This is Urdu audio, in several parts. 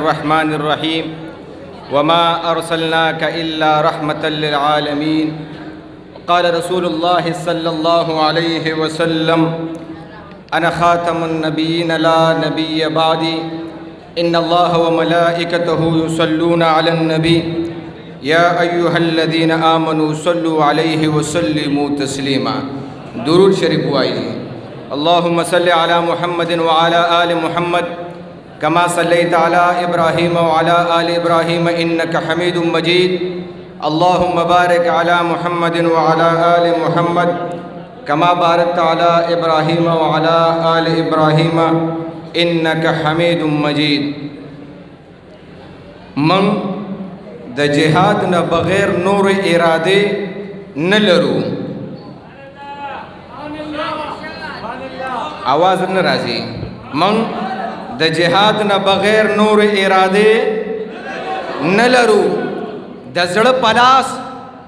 الرحمن الرحيم وما أرسلناك إلا رحمة للعالمين. قال رسول الله صلى الله عليه وسلم أنا خاتم النبيين لا نبي بعدي إن الله وملائكته يصلون على النبي يا أيها الذين آمنوا صلوا عليه وسلموا تسليما. درود شریف وائیے. اللهم صل على محمد وعلى آل محمد كما صليت على إبراهيم وعلى آل إبراهيم إنك حميد مجيد. اللهم بارك على محمد وعلى آل محمد كما باركت على إبراهيم وعلى آل إبراهيم إنك حميد مجيد. من د جهاد نه بغیر نور اراده نه لرو. آواز نه راځي. من د جهاد نه بغیر نور اراده نه لرو. د زړه پلاس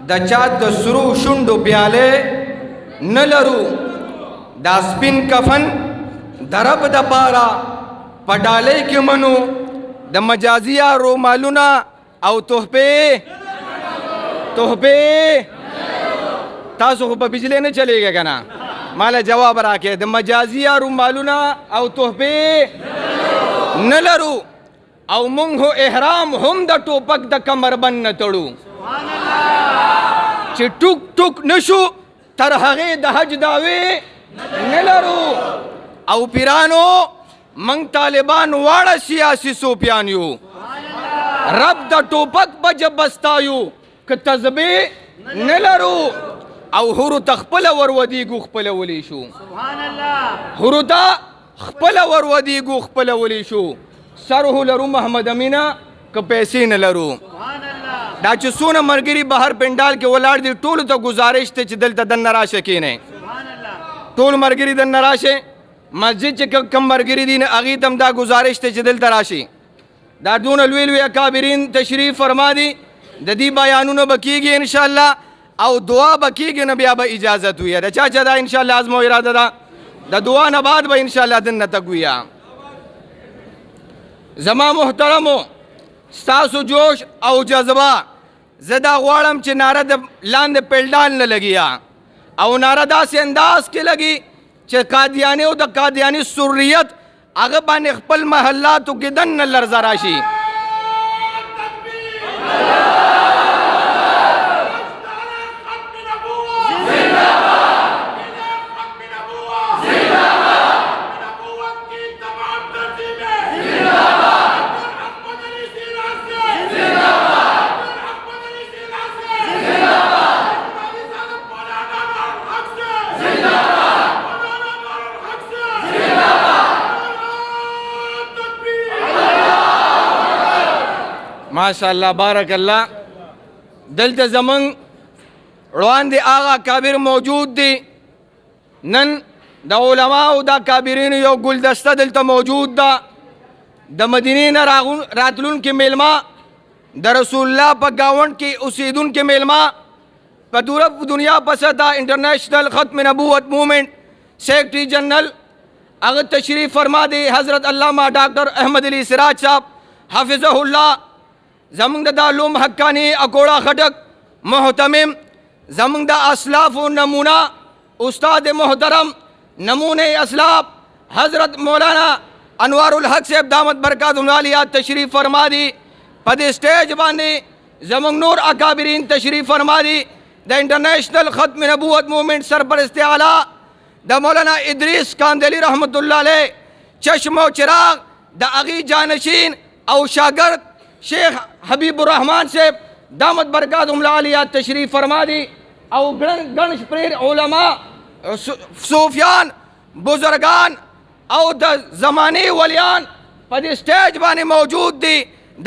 د چا د سرو شونډو پیاله نه لرو. دا سپین کفن د رب د پاره په ډالۍ کې منو. د مجازیه رومالونه او تحفې تاسو خو په بجلی نه چلیږئ که نه؟ مالا جواب راکې. د مجازیه رومالونه او تحفې نه لرو او مونږ هو احرام هم د ټوپک د کمربند نه تړو چې ټوک ټوک نشو تر هغې د حج دعوې نه لرو. او پیرانو منگ طالبان واړه سیاسی صوفیان یو. رب د ټوپک په جب بستایو که تزبې نه لرو. او هورو ته خپله ورودیږو خپله ولی شو. هورو ته خپله ورودیږو خپله ولی شو. سر هو لرو محمد امینه که پیسې نه لرو. دا چې څونه ملګري بهر پنډال کې ولاړ دي ټولو ته ګزارش دی چې دلته دننه راشه کښېنئ. ټول ملګري دننه راشئ. مسجد چې کم ملګري دي هغې ته هم دا گزارش دی چې دلته راشي. دا دونه لوی لوی اکابرین تشریف فرما دي. د دې بیانونه به کېږي انشاءالله او دعا به کېږي نه بیا به اجازت وي. د چا چې دا انشاءالله عزم او اراده ده د دعا نه بعد به انشاءالله دننه تګ ویه. زما محترمو ستاسو جوش او جذبه زه دا غواړم چې ناره د لاندې پلډال نه لګیا او ناره داسې انداز کې لګي چې قادیانی او د قادیانی سریت هغه باندې خپل محلاتو کې دننه لرزه راشي. ماشاءاللہ بارک اللہ. دلته زمون روان دي آغا کابر موجود دي. نن د علماء دا کابرین یو گلدسته دلته موجود ده. د مدینې نه راتلونکي میلمه د رسول الله په ګاونډ کې اوسیدونکي میلمه په دنیا په سطح انټرنیشنل ختم نبوت موومنٹ سیکرټري جنرل هغه تشریف فرما دی حضرت علامہ ډاکټر احمد علی سراج صاحب حافظه الله. زمونږ د علوم حقانی اکوڑا خټک محتمم زمونږ د اسلاف و نمونہ استاد محترم نمونہ اسلاف حضرت مولانا انوار الحق صاحب دامت برکاتهم العالیہ تشریف فرما دی. په دې سټیج باندې زمونږ نور اکابرین تشریف فرما دی. د انټرنیشنل ختم نبوت موومنٹ سرپرست اعلیٰ د مولانا ادریس کاندلی رحمت اللہ علیہ چشم و چراغ د هغې جانشین او شاگرد شیخ حبیب الرحمن صاحب دامت برکاتهم العالیہ تشریف فرما دی. او گن شپریر علماء صوفیان بزرگان او د زمانی ولیان په دې سټیج باندې موجود دي.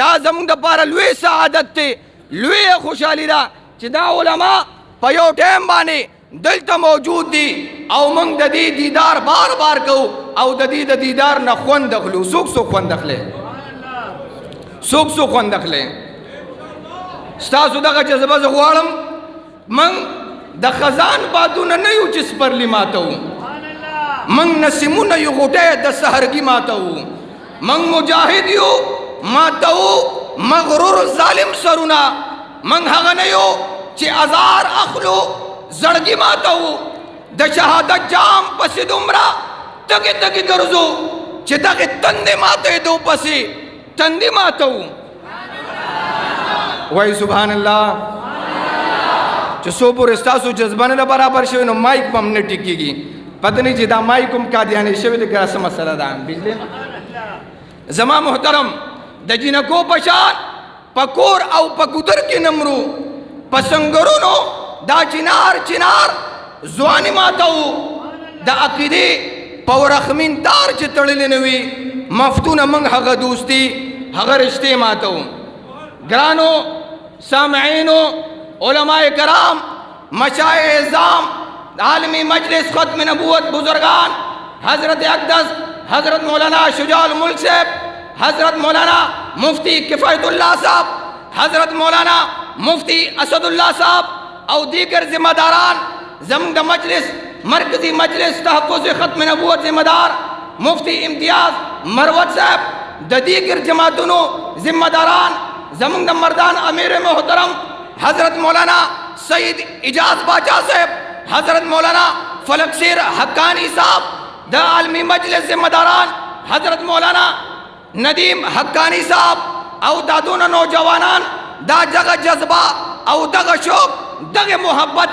دا زمونږ دپاره لوی سعادت دی لوی خوشحالي ده چې دا علما په یو ټایم باندې دلته موجود دي او موږ د دې دیدار بار بار کوو او د دې د دیدار نه خوند اخلو. څوک خوند اخلي؟ څوک خوند اخلي؟ ستاسو دغه جذبه زه غواړم موږ د خزان بادونه نه یو چې سپرلي ماتوو. موږ نسیمونه یو غوټۍ د سحرګي ماتوو. موږ مجاهد یو ماتو مغرور ظالم سرونا من هغنیو چی ازار اخلو زڑگی ماتو دا شہادت جام پسی دمرا تگی تگی گرزو چی تگی تندی ماتے دو پسی تندی ماتو وی سبحان اللہ چی سوپور استاسو جذبان دا برابر شوی نو مائک پم نٹکی گی پتنی چی دا مائکم کا دیانی شوی دا کرا سمسلہ دا بجلی زمان محترم دا جنکو پشان پکور او پکودر کی نمرو پسنگرونو دا چنار زوانی ماتاو دا عقیدی پورخمین تار چی تڑلی نوی مفتون منگ حق دوستی حق رشتے ماتاو گرانو سامعینو علماء کرام مشائع اعظام عالمی مجلس ختم نبوت بزرگان حضرت اقدس حضرت مولانا شجاع الملک صاحب حضرت مولانا مفتی کفایت اللہ صاحب حضرت مولانا مفتی اسد اللہ صاحب او دیگر ذمہ داران زمد مجلس مرکزی مجلس تحفظ ختم نبوت ذمہ دار مفتی امتیاز مروت صاحب دا دیگر جماعتنو ذمہ داران زمد مردان امیر محترم حضرت مولانا سید اجاز باچا صاحب حضرت مولانا فلک سیر حقانی صاحب دا عالمی مجلس ذمہ داران حضرت مولانا ندیم حقانی صاحب او دادون نوجوانان دا جگہ جذبہ او دغ شوق دغ محبت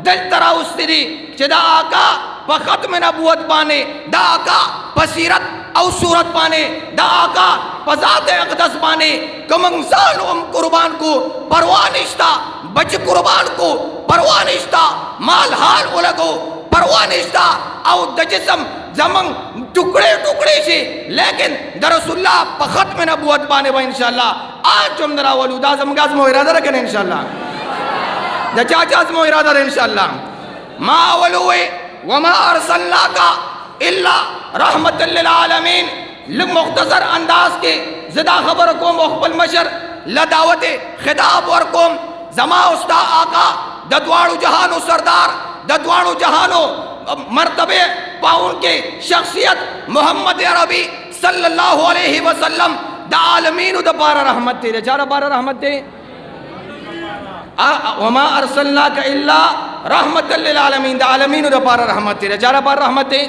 دل تراؤستی دی چی دا آقا پا ختم نبوت پانے دا آقا پا سیرت او صورت پانے دا آقا پا ذات اقدس پانے کمنگ سال قربان کو پروانشتا بچ قربان کو پروانشتا مال حال اولگو پروانشتا او دا جسم زمن ٹکڑے ٹکڑے سے لیکن در رسول اللہ پا ختم نبوت پانے با انشاءاللہ آج جم درہ ولو دا زمگاز مو ارادہ رکھنے انشاءاللہ دا چاچاز مو ارادہ رکھنے انشاءاللہ ما ولوے وما ارسلناکا الا رحمت للعالمین مختصر انداز کے زدہ خبر کو مخبل مشر لدعوت خطاب ورکم زما استا آقا ددوارو جہانو سردار ددوارو جہانو مرتبے پاؤن کے شخصیت محمد عربی صلی اللہ علیہ وسلم دا عالمین دا بارہ رحمت تے چارہ بارہ رحمت تے وما ارسلناک الا رحمت للعالمین دا عالمین دا بارہ رحمت تے چارہ بارہ رحمت تے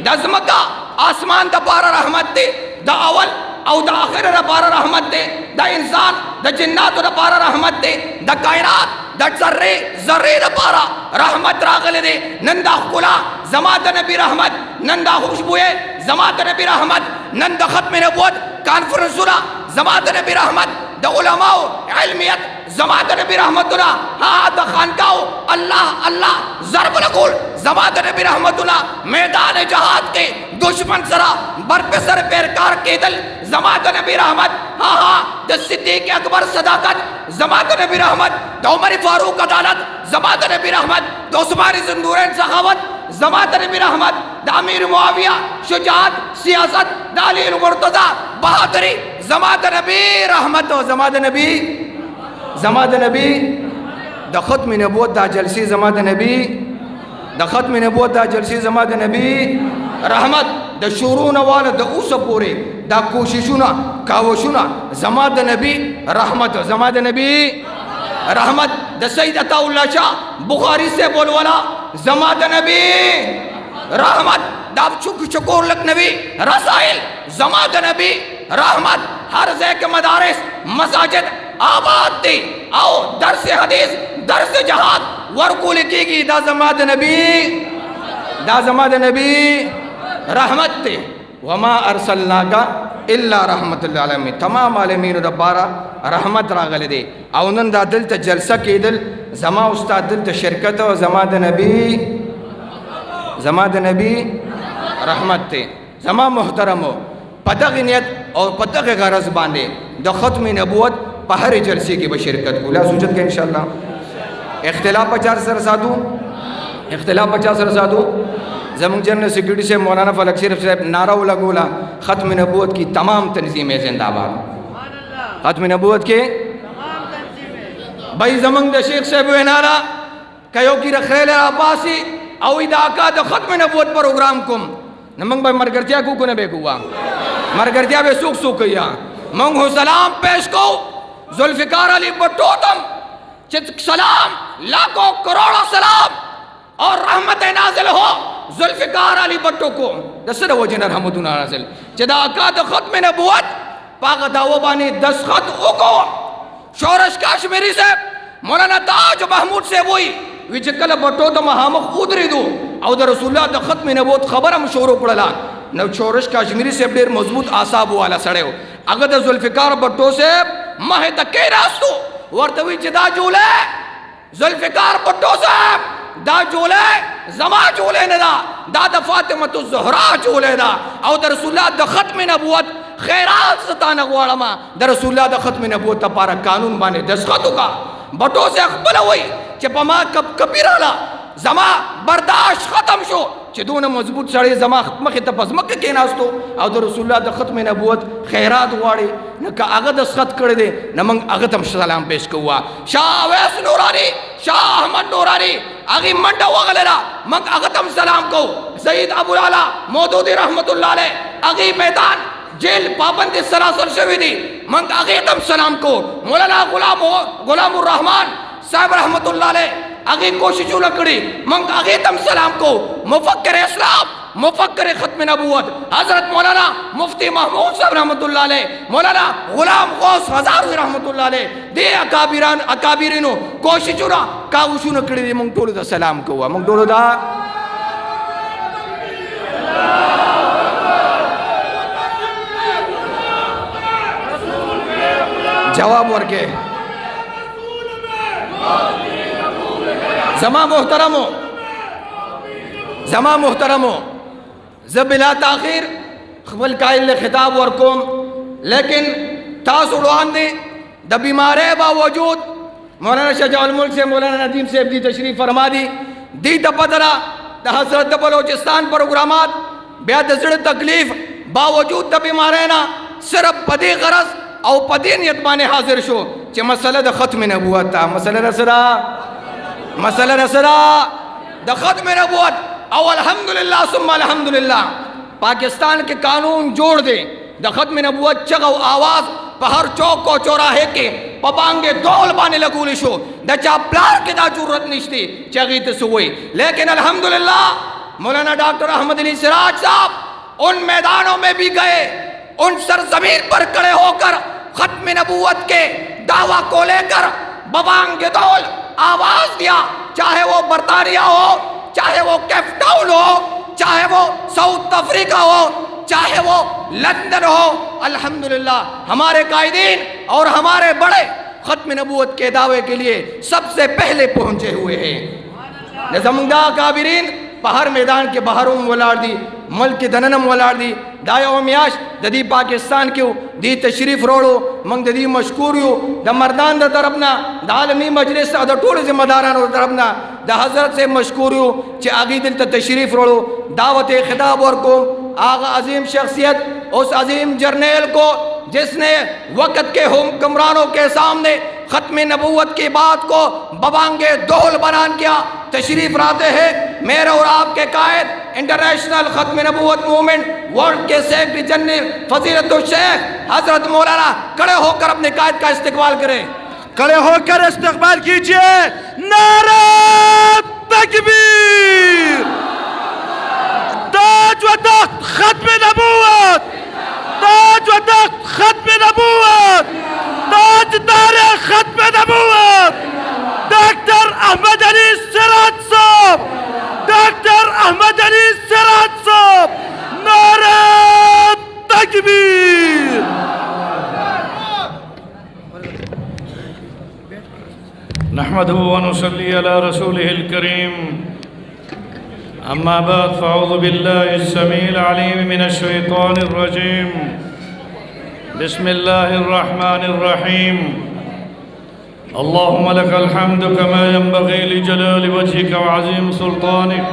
دا زمکہ آسمان دا بارہ رحمت تے دا اول او دا آخر دا بارہ رحمت تے دا انسان دا جنات دا بارہ رحمت تے دا کائنات دا ذرے دا بارہ رحمت راغلے دے نندا خلا زمات نبی رحمت نندا خوشبوئے زمات نبی رحمت نندا ختم نبوت کانفرنس سنا زمات نبی رحمت دا علماء علمیت زمات نبی رحمتنا ہاں دا خانکاؤ اللہ اللہ ضرب لکول زمات نبی رحمتنا میدان جہاد کے دشمن سرا بر پہ سر پیرکار کے دل زمات نبی رحمت ہاں ہاں دا صدیق اکبر صداقت زمات نبی رحمت دا عمر فاروق عدالت زمات نبی رحمت دا عثمان زندورین سخاوت زمات نبی رحمت دا امیر معاویہ شجاعت سیاست دا علی المرتضی بہادری زمات نبی رحمت زمات نبی دا ختم نبوت دا جلسی زمات نبی دا ختم نبوت دا جلسی زمات نبی رحمت دا شورون والا دا اوسا پورے دا کوششونا کاوشونا زمات نبی رحمت زمات نبی رحمت دا سید عطا اللہ شاہ بخاری سے بولوالا زمات نبی رحمت دا شکور لک نبی رسائل زمات نبی رحمت ہر زیک مدارس مساجد آباد دی او درس حدیث درس جہاد ورکو لکی گی دا زمات نبی رحمت تے وما ارسلناکا الا رحمت للعالمین تمام عالمین دا بارا رحمت راغل دے او نن دا دل تا جلسہ کی دل زما استاد دل تا شرکت و زماد نبی رحمت تے زما محترمو پتغ نیت اور پتغ غرض باندے دا ختم نبوت پہر جلسے کی بشرکت کو لا سوچت کے انشاءاللہ اختلاف پچار سر سادو زمان جنرل سیکیورٹی سے مولانا فلک شریف صاحب نعرہ لگولا ختم نبوت کی تمام تنظیمیں زندہ باد ختم نبوت کے بھائی زمان دا شیخ صاحب ہوئے نعرہ کہو کی رخیل عباسی او اداکا دا ختم نبوت پروگرام کم نمانگ بھائی مرگرتیا کو کنے بے کوا مرگرتیا بے سوک سوک کیا منگو سلام پیش کو ذوالفقار علی بھٹو تم چت سلام لاکھوں کروڑوں سلام اور رحمت نازل ہو ذوالفقار علی بھٹو کو دسر وجن رحمتون نازل چدا اکاد ختم نبوت پاک دعوہ بانی دستخط کو شورش کاشمیری سے مولانا تاج محمود سے وہی وی چکل بھٹو تا مہامخ ادری دو او دا رسول اللہ دا ختم نبوت خبرم شروع پڑلا نو شورش کاشمیری سے دیر مضبوط آساب والا سڑے ہو اگر دا ذوالفقار بھٹو سے مہ تکی راستو ورطوی چی دا جولے ذوالفقار بھٹو صاحب دا جولے زما جولے ندا دا فاطمۃ الزہرا جولے دا او دا رسول اللہ دا ختم نبوت خیرات ستانا گوارما دا رسول اللہ دا ختم نبوت تا پارا قانون بانے دستخطو کا بھٹو سے اخبر ہوئی چی پما کبھی رالا زما برداشت ختم شو چی دون مضبوط سڑے زما مخی تپس مکہ کے ناستو او دا رسول اللہ دا ختم نبوت خیرات وارے نکا آگا دستخط کر دے نمانگ آگا تم سلام پیش کوا شاہ ویس نورانی شاہ احمد نورانی آگی منڈا وغلیرا منگ آگا تم سلام کو سید ابو العلا مودودی رحمت اللہ علیہ آگی میدان جیل پابندی سراسر شوی دی منگ آگی تم سلام کو مولانا غلام الرحمن صاحب رحمت اللہ علیہ آگے کوششوں لکڑی منگ آگے تم سلام کو مفکر اسلام مفکر ختم نبوت حضرت مولانا مفتی محمود صاحب رحمت اللہ علیہ مولانا غلام غوث ہزاروی رحمت اللہ علیہ دے اکابرینو کوششوں کاغشوں لکڑی دی منگ دولو دا سلام کو منگ دولو دا جواب ورکے زما محترمو زبلا تاخیر خبل قائل خطاب ورکوم لیکن تاس اڑوان دی دا بیمارے باوجود مولانا شجاع الملک سے مولانا ندیم سے ابدی تشریف فرما دی تا پترہ دا حضرت بلوچستان پروگرامات بیاد زر تکلیف باوجود دا بیمارینا صرف پدی غرض او پدی نیت بانے حاضر شو چھ مسئلہ دا ختم نبوت تا مسئلہ نصرہ دا ختم نبوت او الحمدللہ ثم الحمدللہ پاکستان کے قانون جوڑ دے دا ختم نبوت چگو آواز پہر چوک کو چوراہے کے پبانگے دول بانے لگولی شو دا چاہ پلار کے دا جورت نشتی چگیت سوئی لیکن الحمدللہ مولانا ڈاکٹر احمد علی سراج صاحب ان میدانوں میں بھی گئے ان سرزمین پر کڑے ہو کر ختم نبوت کے دعویٰ کو لے کر ببانگ دول آواز دیا چاہے وہ برطانیہ ہو چاہے وہ کیپ ٹاؤن ہو چاہے وہ ساؤتھ افریقہ ہو چاہے وہ لندن ہو الحمدللہ ہمارے قائدین اور ہمارے بڑے ختم نبوت کے دعوے کے لیے سب سے پہلے پہنچے ہوئے ہیں نظمدہ کابرین پہر میدان کے بہروں ولار دی ملک دننم ولار دی دایا و میاش ددی پاکستان کیوں دی تشریف روڑو منگ ددی مشکوریو دا مردان دا طرفنا دا عالمی مجلس دا طول ذمہ داران دا طرفنا دا حضرت سے مشکوریو چی آگی دل تا تشریف روڑو دعوت خطاب ورکو آغا عظیم شخصیت اس عظیم جرنیل کو جس نے وقت کے حکمرانوں کے سامنے ختم نبوت کی بات کو ببانگے دول بنان کیا تشریف لاتے ہیں میرے اور آپ کے قائد انٹرنیشنل ختم نبوت مومنٹ ورلڈ کے سیکرٹری جنرل فضیلت الشیخ حضرت مولانا کڑے ہو کر اپنے قائد کا استقبال کریں کڑے ہو کر استقبال کیجئے نعرہ تکبیر تاج و تخت ختم نبوت تاج و تخت ختم نبوت تاج دار ختم نبوت ڈاکٹر احمد علی سراج صاحب ڈاکٹر احمد علی سراج صاحب نعرہ تکبیر نحمده ونصلي على رسوله الكريم أما بعد فأعوذ بالله السميع العليم من الشيطان الرجيم بسم الله الرحمن الرحيم اللهم لك الحمد كما ينبغي لجلال وجهك وعظيم سلطانك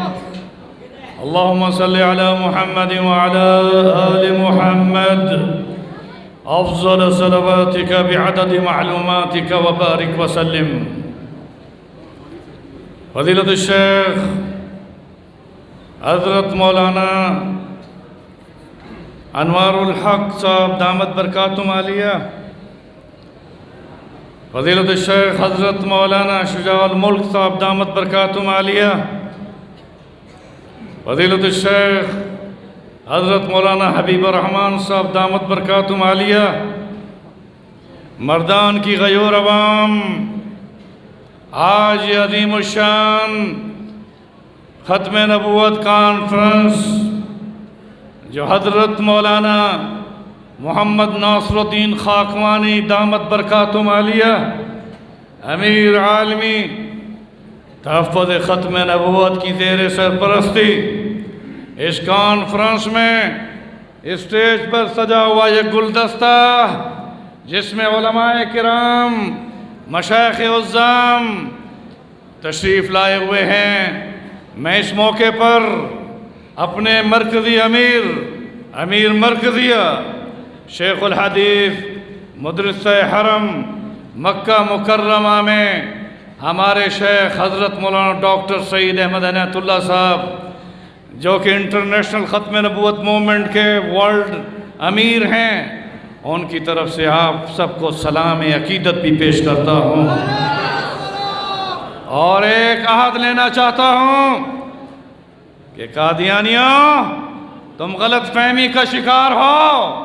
اللهم صل على محمد وعلى آل محمد أفضل صلواتك بعدد معلوماتك وبارك وسلم فضيلة الشيخ حضرت مولانا انوار الحق صاحب دامت برکاتہم عالیہ، فضیلت الشیخ حضرت مولانا شجاع الملک صاحب دامت برکاتہم عالیہ، فضیلت الشیخ حضرت مولانا حبیب الرحمن صاحب دامت برکاتہم عالیہ، مردان کی غیور عوام، آج یہ عظیم الشان ختم نبوت کانفرنس جو حضرت مولانا محمد ناصر الدین خاکوانی دامت برکاتہم عالیہ امیر عالمی تحفظ ختم نبوت کی زیر سرپرستی اس کانفرنس میں اسٹیج پر سجا ہوا یہ گلدستہ جس میں علماء کرام مشائخ عظام تشریف لائے ہوئے ہیں، میں اس موقع پر اپنے مرکزی امیر مرکزیہ شیخ الحدیث مدرسہ حرم مکہ مکرمہ میں ہمارے شیخ حضرت مولانا ڈاکٹر سعید احمد عنایت اللہ صاحب جو کہ انٹرنیشنل ختم نبوت موومنٹ کے ورلڈ امیر ہیں، ان کی طرف سے آپ سب کو سلام عقیدت بھی پیش کرتا ہوں اور ایک عہد لینا چاہتا ہوں کہ قادیانیوں تم غلط فہمی کا شکار ہو،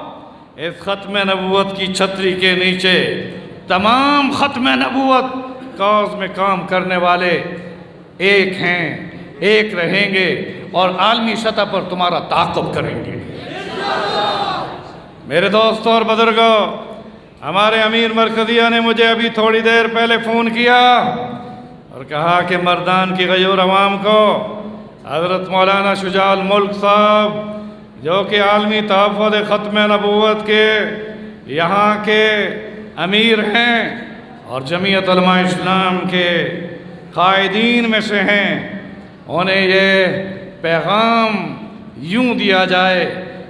اس ختم نبوت کی چھتری کے نیچے تمام ختم نبوت کاز میں کام کرنے والے ایک ہیں، ایک رہیں گے اور عالمی سطح پر تمہارا تعاقب کریں گے۔ میرے دوستوں اور بزرگوں، ہمارے امیر مرکزیہ نے مجھے ابھی تھوڑی دیر پہلے فون کیا اور کہا کہ مردان کی غیور عوام کو حضرت مولانا شجاع الملک صاحب جو کہ عالمی تحفظ ختم نبوت کے یہاں کے امیر ہیں اور جمعیت علماء اسلام کے قائدین میں سے ہیں، انہیں یہ پیغام یوں دیا جائے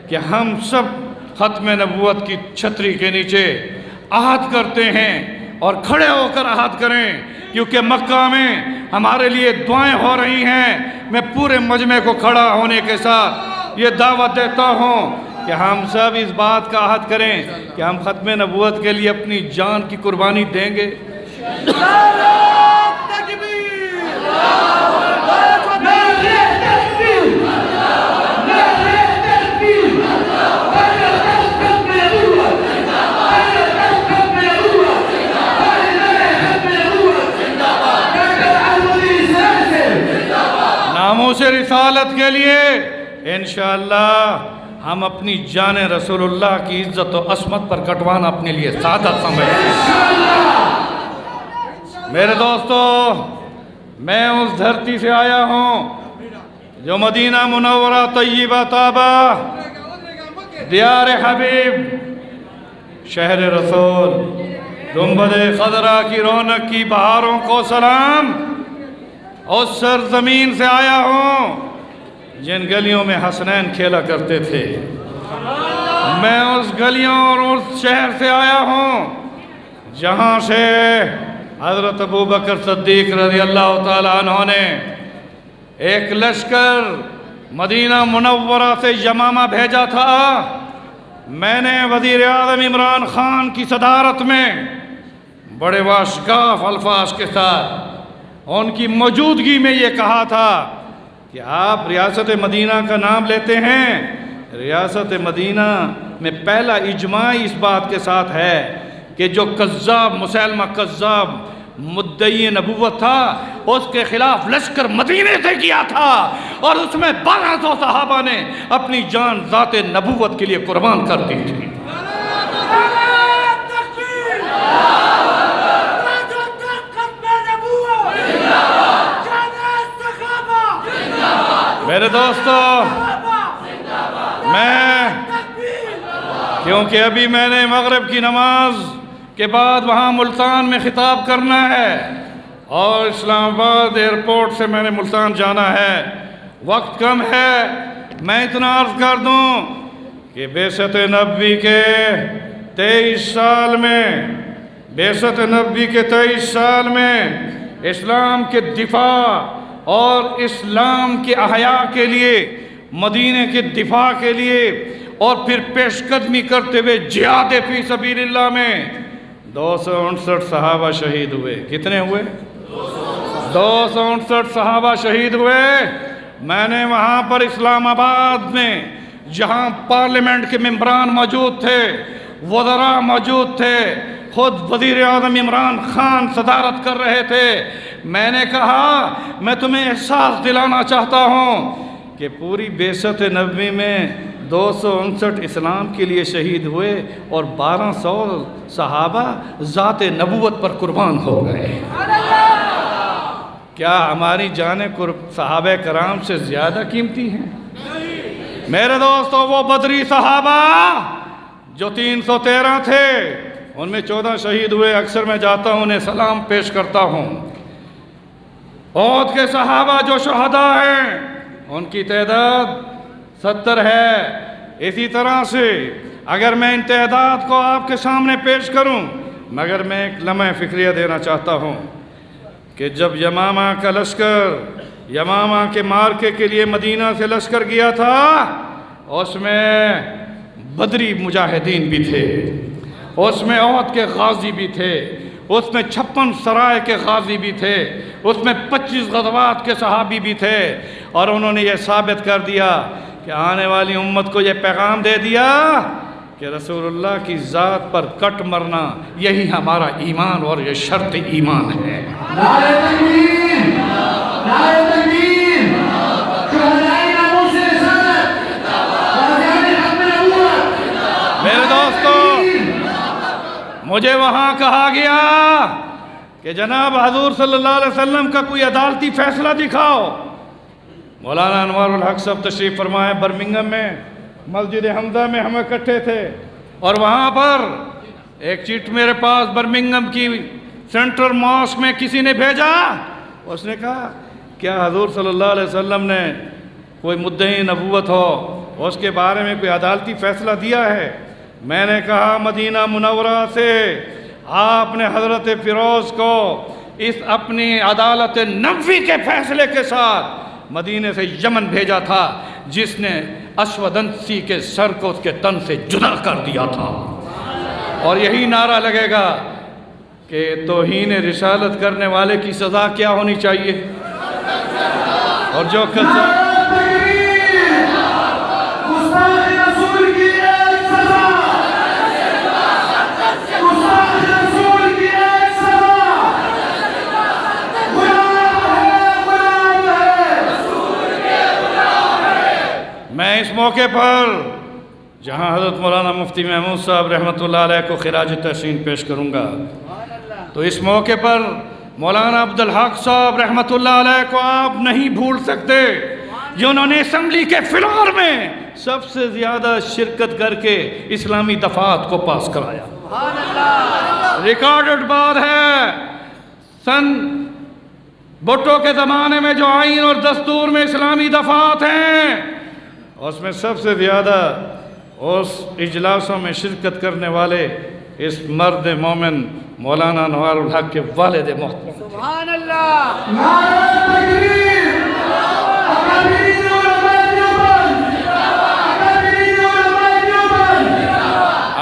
کہ ہم سب ختم نبوت کی چھتری کے نیچے عہد کرتے ہیں اور کھڑے ہو کر عہد کریں، کیونکہ مکہ میں ہمارے لیے دعائیں ہو رہی ہیں۔ میں پورے مجمع کو کھڑا ہونے کے ساتھ یہ دعوت دیتا ہوں کہ ہم سب اس بات کا عہد کریں کہ ہم ختم نبوت کے لیے اپنی جان کی قربانی دیں گے۔ ناموس رسالت کے لیے انشاءاللہ ہم اپنی جان رسول اللہ کی عزت و عصمت پر کٹوانا اپنے لیے سعادت سمجھتے ہیں۔ میرے دوستو، میں اس دھرتی سے آیا ہوں جو مدینہ منورہ طیبہ طابہ دیار حبیب شہر رسول گنبد خضرا کی رونق کی بہاروں کو سلام، اس سرزمین سے آیا ہوں جن گلیوں میں حسنین کھیلا کرتے تھے۔ میں اس گلیوں اور اس شہر سے آیا ہوں جہاں سے حضرت ابوبکر صدیق رضی اللہ تعالیٰ عنہ نے ایک لشکر مدینہ منورہ سے یمامہ بھیجا تھا۔ میں نے وزیر اعظم عمران خان کی صدارت میں بڑے واشگاف الفاظ کے ساتھ ان کی موجودگی میں یہ کہا تھا کہ آپ ریاست مدینہ کا نام لیتے ہیں، ریاست مدینہ میں پہلا اجماع اس بات کے ساتھ ہے کہ جو کذاب مسیلمہ کذاب مدعی نبوت تھا اس کے خلاف لشکر مدینے سے کیا تھا اور اس میں 1200 صحابہ نے اپنی جان ذات نبوت کے لیے قربان کر دی تھی۔ میرے دوستو، کیونکہ ابھی میں نے مغرب کی نماز کے بعد وہاں ملتان میں خطاب کرنا ہے اور اسلام آباد ایئرپورٹ سے میں نے ملتان جانا ہے، وقت کم ہے، میں اتنا عرض کر دوں کہ بعثت نبوی کے 23 سال میں اسلام کے دفاع اور اسلام کے احیاء کے لیے، مدینے کے دفاع کے لیے اور پھر پیش قدمی کرتے ہوئے جہاد فی سبیل اللہ میں 259 صحابہ شہید ہوئے. کتنے ہوئے؟ 259 صحابہ شہید ہوئے. میں نے وہاں پر اسلام آباد میں جہاں پارلیمنٹ کے ممبران موجود تھے، وزراء موجود تھے، خود وزیر اعظم عمران خان صدارت کر رہے تھے، میں نے کہا میں تمہیں احساس دلانا چاہتا ہوں کہ پوری بعثت نبوی میں 259 اسلام کے لیے شہید ہوئے اور 1200 صحابہ ذات نبوت پر قربان ہو گئے. کیا ہماری جانیں صحابہ کرام سے زیادہ قیمتی ہیں؟ میرے دوستو، وہ بدری صحابہ جو 313 تھے، ان میں 14 شہید ہوئے. اکثر میں جاتا ہوں، انہیں سلام پیش کرتا ہوں. احد کے صحابہ جو شہداء ہیں، ان کی تعداد 70 ہے. اسی طرح سے اگر میں ان تعداد کو آپ کے سامنے پیش کروں، مگر میں ایک لمحہ فکریہ دینا چاہتا ہوں کہ جب یمامہ کا لشکر یمامہ کے مارکے کے لیے مدینہ سے لشکر گیا تھا، اس میں بدری مجاہدین بھی تھے، اس میں احد کے غازی بھی تھے، اس میں 56 سرائے کے غازی بھی تھے، اس میں 25 غزوات کے صحابی بھی تھے. اور انہوں نے یہ ثابت کر دیا کہ آنے والی امت کو یہ پیغام دے دیا کہ رسول اللہ کی ذات پر کٹ مرنا یہی ہمارا ایمان اور یہ شرط ایمان ہے. نعرہ تکبیر! نعرہ تکبیر! شہدائے ناموس رسالت! غازیان حق نبوت! میرے دوستو، مجھے وہاں کہا گیا کہ جناب حضور صلی اللہ علیہ وسلم کا کوئی عدالتی فیصلہ دکھاؤ. مولانا انوار الحق صاحب تشریف فرمائے برمنگھم میں، مسجد حمزہ میں ہم اکٹھے تھے، اور وہاں پر ایک چٹ میرے پاس برمنگھم کی سینٹرل ماسک میں کسی نے بھیجا. اس نے کہا کیا حضور صلی اللہ علیہ وسلم نے کوئی مدعی نبوت ہو، اس کے بارے میں کوئی عدالتی فیصلہ دیا ہے؟ میں نے کہا مدینہ منورہ سے آپ نے حضرت فیروز کو اس اپنی عدالت نبوی کے فیصلے کے ساتھ مدینے سے یمن بھیجا تھا، جس نے اشودنسی کے سر کو اس کے تن سے جدا کر دیا تھا. اور یہی نعرہ لگے گا کہ توہین رسالت کرنے والے کی سزا کیا ہونی چاہیے، اور جو میں اس موقع پر جہاں حضرت مولانا مفتی محمود صاحب رحمۃ اللہ علیہ کو خراج تحسین پیش کروں گا، تو اس موقع پر مولانا عبدالحق صاحب رحمۃ اللہ علیہ کو آپ نہیں بھول سکتے، جنہوں نے اسمبلی کے فلور میں سب سے زیادہ شرکت کر کے اسلامی دفعات کو پاس کرایا. ریکارڈڈ بات ہے، سن بھٹو کے زمانے میں جو آئین اور دستور میں اسلامی دفعات ہیں، اس میں سب سے زیادہ اس اجلاسوں میں شرکت کرنے والے اس مرد مومن مولانا انوار الحق کے والد محترم. سبحان اللہ! نعرہ تکبیر! اکابرین علماء دیوبند! اکابرین علماء دیوبند!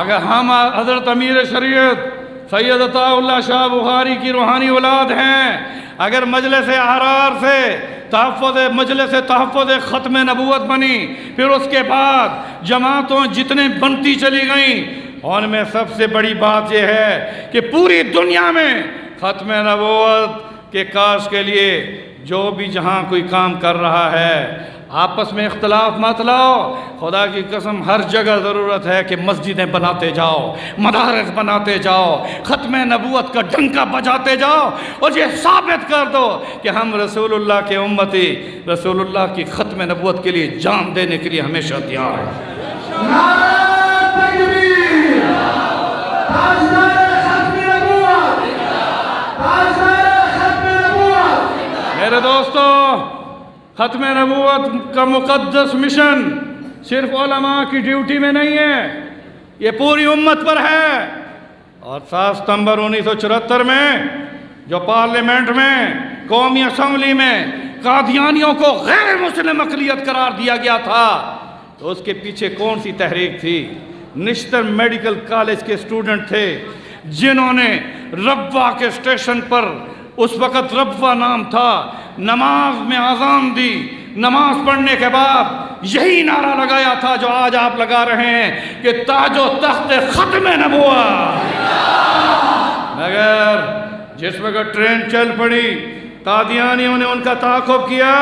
اگر ہم حضرت امیر شریعت سید عطا اللہ شاہ بخاری کی روحانی اولاد ہیں، اگر مجلس احرار سے مجلس تحفظ ختم نبوت بنی، پھر اس کے بعد جماعتوں جتنے بنتی چلی گئیں، ان میں سب سے بڑی بات یہ ہے کہ پوری دنیا میں ختم نبوت کے کاش کے لیے جو بھی جہاں کوئی کام کر رہا ہے، آپس میں اختلاف مت لاؤ. خدا کی قسم ہر جگہ ضرورت ہے کہ مسجدیں بناتے جاؤ، مدارس بناتے جاؤ، ختم نبوت کا ڈنکا بجاتے جاؤ، اور یہ ثابت کر دو کہ ہم رسول اللہ کے امتی، رسول اللہ کی ختم نبوت کے لیے جان دینے کے لیے ہمیشہ تیار ہیں. نعرہ تکبیر! تاجدار ختم نبوت! تاجدار ختم نبوت! میرے دوستو، ختم نبوت کا مقدس مشن صرف علماء کی ڈیوٹی میں نہیں ہے، یہ پوری امت پر ہے. اور 7 ستمبر 1974 میں جو پارلیمنٹ میں قومی اسمبلی میں قادیانیوں کو غیر مسلم اقلیت قرار دیا گیا تھا، تو اس کے پیچھے کون سی تحریک تھی؟ نشتر میڈیکل کالج کے اسٹوڈنٹ تھے جنہوں نے ربوہ کے اسٹیشن پر، اس وقت ربوہ نام تھا، نماز میں اذان دی، نماز پڑھنے کے بعد یہی نعرہ لگایا تھا جو آج آپ لگا رہے ہیں کہ تاج و تخت ختم نبوت۔ مگر جس وقت ٹرین چل پڑی، قادیانیوں نے ان کا تعاقب کیا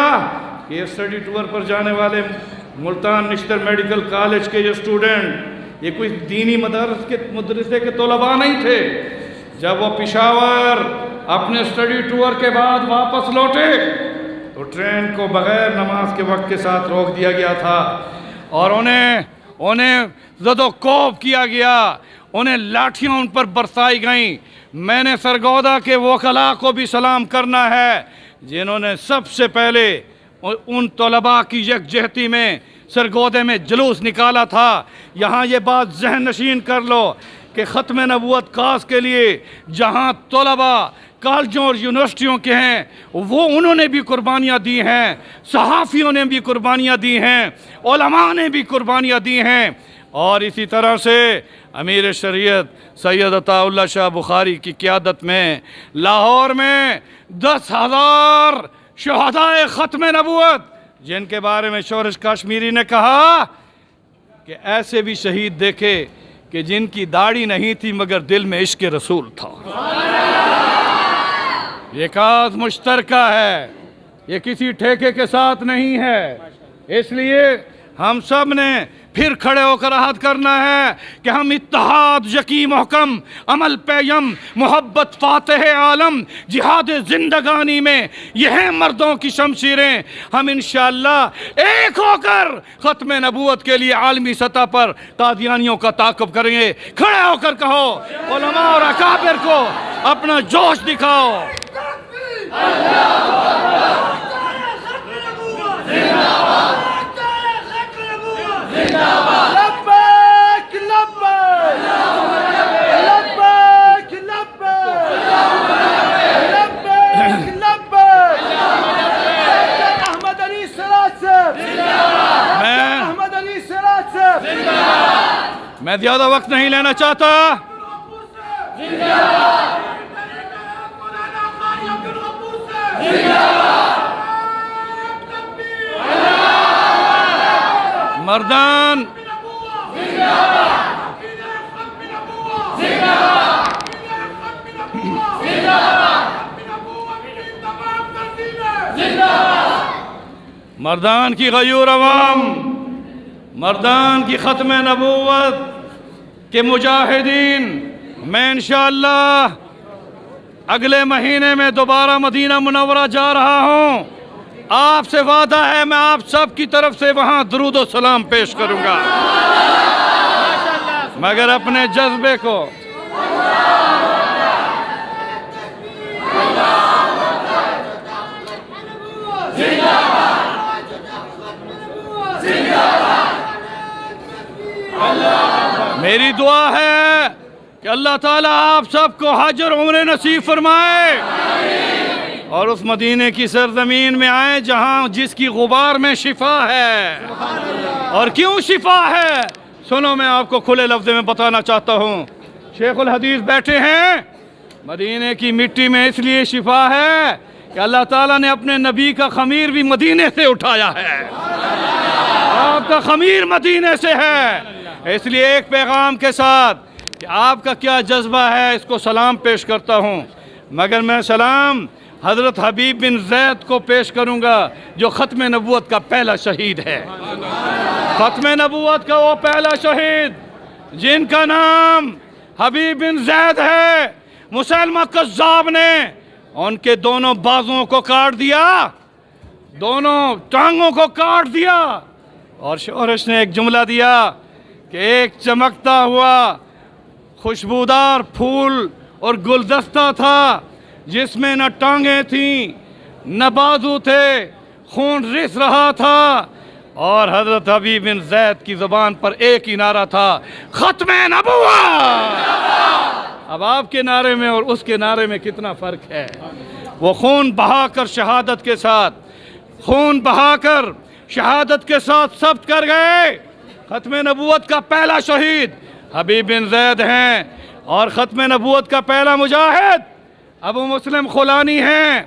کہ اسٹڈی ٹور پر جانے والے ملتان نشتر میڈیکل کالج کے جو اسٹوڈنٹ، یہ کوئی دینی مدرسے کے طلباء نہیں تھے۔ جب وہ پشاور اپنے اسٹڈی ٹور کے بعد واپس لوٹے تو ٹرین کو بغیر نماز کے وقت کے ساتھ روک دیا گیا تھا، اور انہیں زد و کوب کیا گیا، انہیں لاٹھیاں ان پر برسائی گئیں۔ میں نے سرگودا کے وکلاء کو بھی سلام کرنا ہے جنہوں نے سب سے پہلے ان طلباء کی یکجہتی میں سرگودے میں جلوس نکالا تھا۔ یہاں یہ بات ذہن نشین کر لو کہ ختم نبوت کاس کے لیے جہاں طلباء کالجوں اور یونیورسٹیوں کے ہیں، وہ انہوں نے بھی قربانیاں دی ہیں، صحافیوں نے بھی قربانیاں دی ہیں، علماء نے بھی قربانیاں دی ہیں، اور اسی طرح سے امیر شریعت سید عطا اللہ شاہ بخاری کی قیادت میں لاہور میں 10,000 شہدائے ختم نبوت، جن کے بارے میں شورش کاشمیری نے کہا کہ ایسے بھی شہید دیکھے کہ جن کی داڑھی نہیں تھی مگر دل میں عشق رسول تھا۔ یہ کاز مشترکہ ہے، یہ کسی ٹھیکے کے ساتھ نہیں ہے، اس لیے ہم سب نے پھر کھڑے ہو کر عہد کرنا ہے کہ ہم اتحاد یقی محکم، عمل پیم، محبت فاتح عالم، جہاد زندگانی میں یہ ہیں مردوں کی شمشیریں۔ ہم انشاءاللہ ایک ہو کر ختم نبوت کے لیے عالمی سطح پر قادیانیوں کا تعاقب کریں گے۔ کھڑے ہو کر کہو، علماء اور اکابر کو اپنا جوش دکھاؤ۔ لبیک لبیک لبیک لبیک لبیک احمد علی سراج صاحب، احمد علی سراج صاحب۔ میں زیادہ وقت نہیں لینا چاہتا۔ مردان مردان کی غیور عوام، مردان کی ختم نبوت کے مجاہدین، میں انشاءاللہ اگلے مہینے میں دوبارہ مدینہ منورہ جا رہا ہوں۔ آپ سے وعدہ ہے میں آپ سب کی طرف سے وہاں درود و سلام پیش کروں گا، مگر اپنے جذبے کو میری دعا ہے کہ اللہ تعالیٰ آپ سب کو حج اور عمرہ نصیب فرمائے اور اس مدینے کی سرزمین میں آئیں جہاں جس کی غبار میں شفا ہے۔ اور کیوں شفا ہے؟ سنو، میں آپ کو کھلے لفظ میں بتانا چاہتا ہوں۔ شیخ الحدیث بیٹھے ہیں، مدینے کی مٹی میں اس لیے شفا ہے کہ اللہ تعالیٰ نے اپنے نبی کا خمیر بھی مدینے سے اٹھایا ہے، آپ کا خمیر مدینے سے ہے۔ اس لیے ایک پیغام کے ساتھ کہ آپ کا کیا جذبہ ہے اس کو سلام پیش کرتا ہوں، مگر میں سلام حضرت حبیب بن زید کو پیش کروں گا جو ختم نبوت کا پہلا شہید ہے۔ ختم نبوت کا وہ پہلا شہید جن کا نام حبیب بن زید ہے۔ مسلمہ کذاب نے ان کے دونوں بازوں کو کاٹ دیا، دونوں ٹانگوں کو کاٹ دیا، اور شورش نے ایک جملہ دیا کہ ایک چمکتا ہوا خوشبودار پھول اور گلدستہ تھا جس میں نہ ٹانگیں تھیں نہ بازو تھے، خون رس رہا تھا، اور حضرت حبیب بن زید کی زبان پر ایک ہی نعرہ تھا، ختم نبوت۔ اب آپ کے نعرے میں اور اس کے نعرے میں کتنا فرق ہے۔ وہ خون بہا کر شہادت کے ساتھ ثبت کر گئے ختم نبوت کا پہلا شہید حبیب بن زید ہیں، اور ختم نبوت کا پہلا مجاہد ابو مسلم خولانی ہیں۔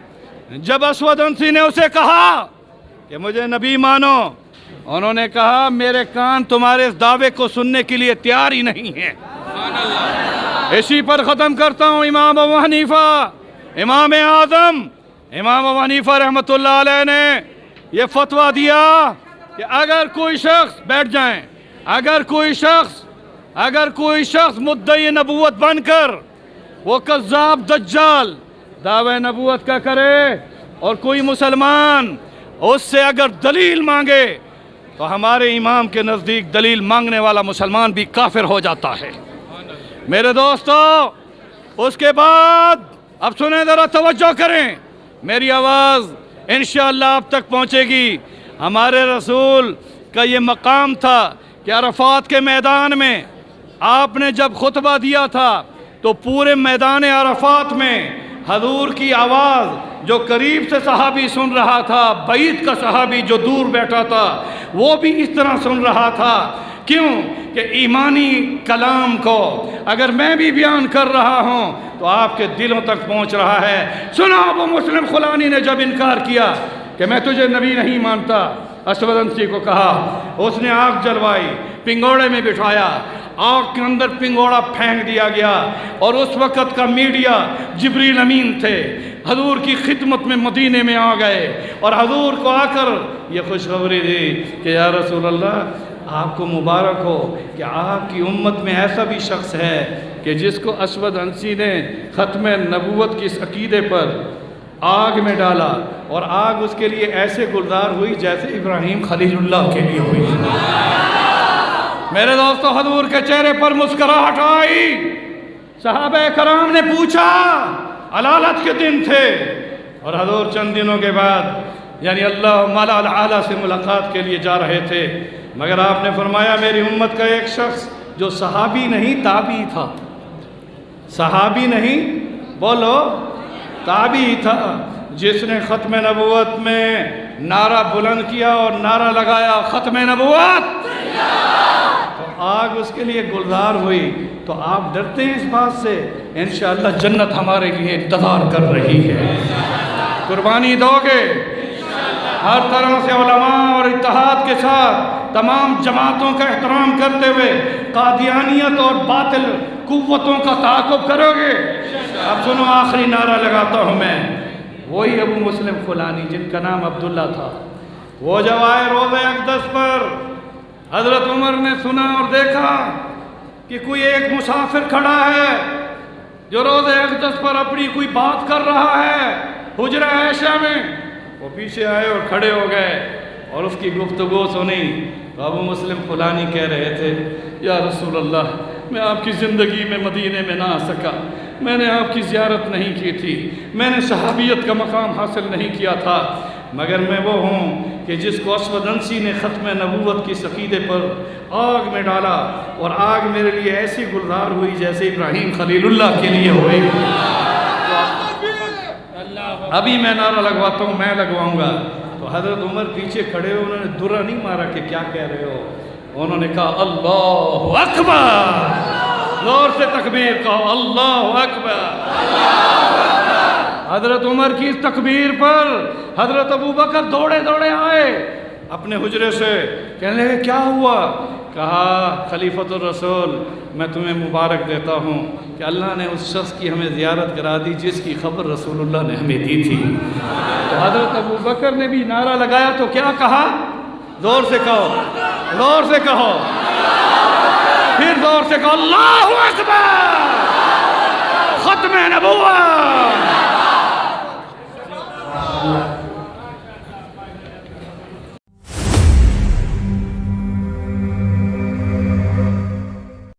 جب اسود عنسی نے اسے کہا کہ مجھے نبی مانو، انہوں نے کہا میرے کان تمہارے اس دعوے کو سننے کے لیے تیار ہی نہیں ہیں۔ اسی پر ختم کرتا ہوں۔ امام ابو حنیفہ، امام اعظم امام ابو حنیفہ رحمۃ اللہ علیہ نے یہ فتویٰ دیا کہ اگر کوئی شخص بیٹھ جائیں، اگر کوئی شخص مدعی نبوت بن کر وہ کذاب دجال دعوی نبوت کا کرے، اور کوئی مسلمان اس سے اگر دلیل مانگے، تو ہمارے امام کے نزدیک دلیل مانگنے والا مسلمان بھی کافر ہو جاتا ہے۔ میرے دوستو، اس کے بعد اب سنیں، ذرا توجہ کریں، میری آواز انشاءاللہ آپ تک پہنچے گی۔ ہمارے رسول کا یہ مقام تھا کہ عرفات کے میدان میں آپ نے جب خطبہ دیا تھا تو پورے میدان عرفات میں حضور کی آواز جو قریب سے صحابی سن رہا تھا، بعید کا صحابی جو دور بیٹھا تھا وہ بھی اس طرح سن رہا تھا۔ کیوں کہ ایمانی کلام کو اگر میں بھی بیان کر رہا ہوں تو آپ کے دلوں تک پہنچ رہا ہے۔ سنا ابو مسلم خولانی نے جب انکار کیا کہ میں تجھے نبی نہیں مانتا، اسود عنسی کو کہا، اس نے آگ جلوائی، پنگوڑے میں بٹھایا، آگ کے اندر پنگوڑا پھینک دیا گیا، اور اس وقت کا میڈیا جبریل امین تھے، حضور کی خدمت میں مدینے میں آ گئے، اور حضور کو آ کر یہ خوشخبری دی کہ یا رسول اللہ، آپ کو مبارک ہو کہ آپ کی امت میں ایسا بھی شخص ہے کہ جس کو اسود عنسی نے ختم نبوت کی اس عقیدے پر آگ میں ڈالا، اور آگ اس کے لیے ایسے گلزار ہوئی جیسے ابراہیم خلیل اللہ کے لیے ہوئی۔ میرے دوستو، حضور کے چہرے پر مسکراہٹ آئی۔ صحابہ کرام نے پوچھا، علالت کے دن تھے، اور حضور چند دنوں کے بعد یعنی اللہ مالا اعلیٰ سے ملاقات کے لیے جا رہے تھے، مگر آپ نے فرمایا میری امت کا ایک شخص جو صحابی نہیں تابعی تھا، صحابی نہیں، بولو، تابعی تھا، جس نے ختم نبوت میں نعرہ بلند کیا اور نعرہ لگایا ختم نبوت، تو آگ اس کے لیے گلزار ہوئی۔ تو آپ ڈرتے ہیں اس بات سے؟ انشاءاللہ جنت ہمارے لیے انتظار کر رہی ہے۔ قربانی دو گے؟ ہر طرح سے علماء اور اتحاد کے ساتھ تمام جماعتوں کا احترام کرتے ہوئے قادیانیت اور باطل قوتوں کا تعاقب کرو گے؟ اب سنو، آخری نعرہ لگاتا ہوں میں۔ وہی ابو مسلم خولانی جن کا نام عبداللہ تھا، وہ جب آئے روضہ اقدس پر، حضرت عمر نے سنا اور دیکھا کہ کوئی ایک مسافر کھڑا ہے جو روضہ اقدس پر اپنی کوئی بات کر رہا ہے حجرہ عائشہ میں۔ وہ پیچھے آئے اور کھڑے ہو گئے اور اس کی گفتگو سنی، تو ابو مسلم خولانی کہہ رہے تھے، یا رسول اللہ، میں آپ کی زندگی میں مدینے میں نہ آ سکا، میں نے آپ کی زیارت نہیں کی تھی، میں نے صحابیت کا مقام حاصل نہیں کیا تھا، مگر میں وہ ہوں کہ جس کو اسود عنسی نے ختم نبوت کی عقیدے پر آگ میں ڈالا، اور آگ میرے لیے ایسی گلزار ہوئی جیسے ابراہیم خلیل اللہ کے لیے ہوئی۔ ابھی میں نعرہ لگواتا ہوں، میں لگواؤں گا۔ تو حضرت عمر پیچھے کھڑے ہو، انہوں نے درہ نہیں مارا کہ کیا کہہ رہے ہو، انہوں نے کہا اللہ اکبر، زور سے تکبیر کہو، اللہ اکبر۔ حضرت عمر کی اس تکبیر پر حضرت ابو بکر دوڑے دوڑے آئے اپنے حجرے سے، کہنے لگے کیا ہوا؟ کہا خلیفۃ الرسول، میں تمہیں مبارک دیتا ہوں کہ اللہ نے اس شخص کی ہمیں زیارت کرا دی جس کی خبر رسول اللہ نے ہمیں دی تھی۔ تو حضرت ابو بکر نے بھی نعرہ لگایا، تو کیا کہا؟ زور سے کہو، زور سے کہو، پھر زور سے کہو، اللہ اکبر، ختم نبوت۔